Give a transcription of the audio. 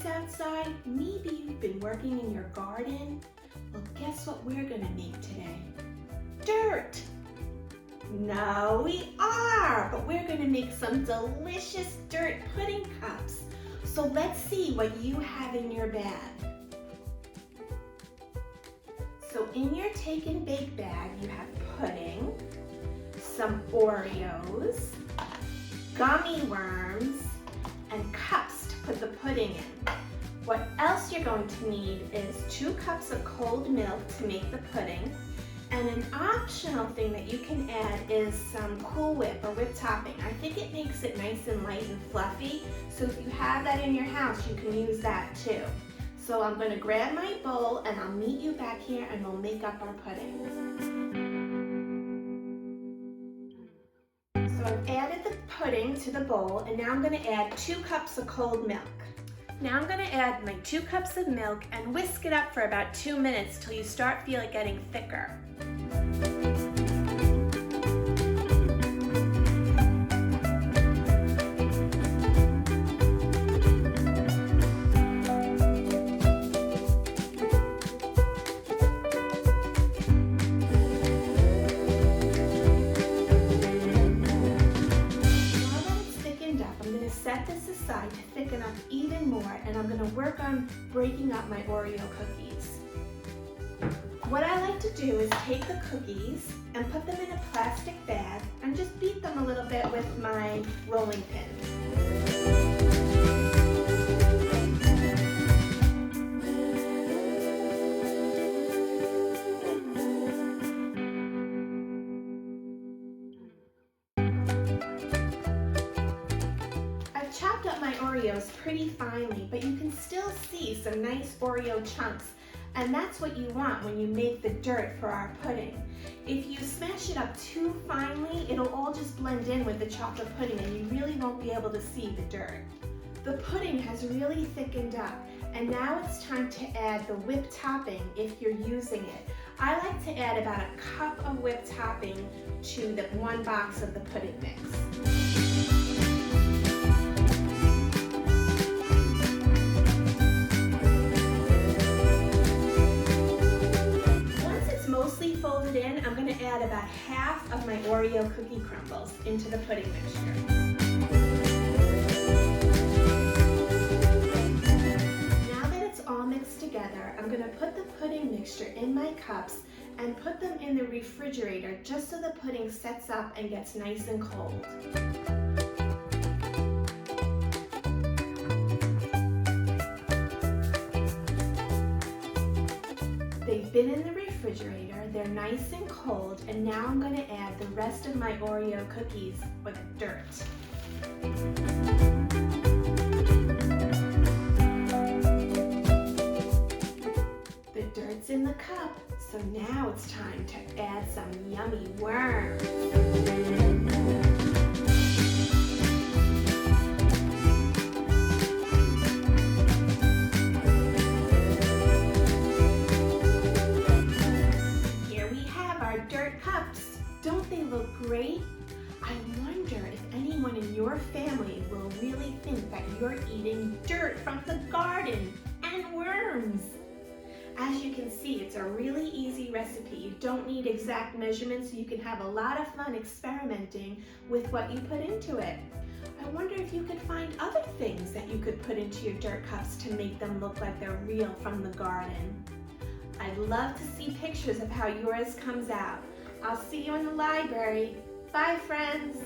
outside. Maybe you've been working in your garden. Well, guess what we're gonna make today? Dirt! No, we are, but we're gonna make some delicious dirt pudding cups. So let's see what you have in your bag. So in your take and bake bag, you have pudding, some Oreos, gummy worms, and cups to put the pudding in. What else you're going to need is 2 cups of cold milk to make the pudding, and an optional thing that you can add is some Cool Whip or whipped topping. I think it makes it nice and light and fluffy, so if you have that in your house, you can use that too. So I'm going to grab my bowl and I'll meet you back here and we'll make up our pudding. So I've added the pudding to the bowl, and now I'm going to add 2 cups of cold milk. Now I'm going to add my 2 cups of milk and whisk it up for about 2 minutes till you start feeling it getting thicker. Set this aside to thicken up even more, and I'm going to work on breaking up my Oreo cookies. What I like to do is take the cookies and put them in a plastic bag and just beat them a little bit with my rolling pin. Chopped up my Oreos pretty finely, but you can still see some nice Oreo chunks, and that's what you want when you make the dirt for our pudding. If you smash it up too finely, it'll all just blend in with the chocolate pudding and you really won't be able to see the dirt. The pudding has really thickened up, and now it's time to add the whipped topping if you're using it. I like to add about 1 cup of whipped topping to the 1 box of the pudding mix. Folded in, I'm going to add about half of my Oreo cookie crumbles into the pudding mixture. Now that it's all mixed together, I'm going to put the pudding mixture in my cups and put them in the refrigerator just so the pudding sets up and gets nice and cold. They've been in the refrigerator, they're nice and cold, and now I'm going to add the rest of my Oreo cookies with dirt. The dirt's in the cup, so now it's time to add some yummy worms. Don't they look great? I wonder if anyone in your family will really think that you're eating dirt from the garden and worms. As you can see, it's a really easy recipe. You don't need exact measurements, so you can have a lot of fun experimenting with what you put into it. I wonder if you could find other things that you could put into your dirt cups to make them look like they're real from the garden. I'd love to see pictures of how yours comes out. I'll see you in the library. Bye, friends.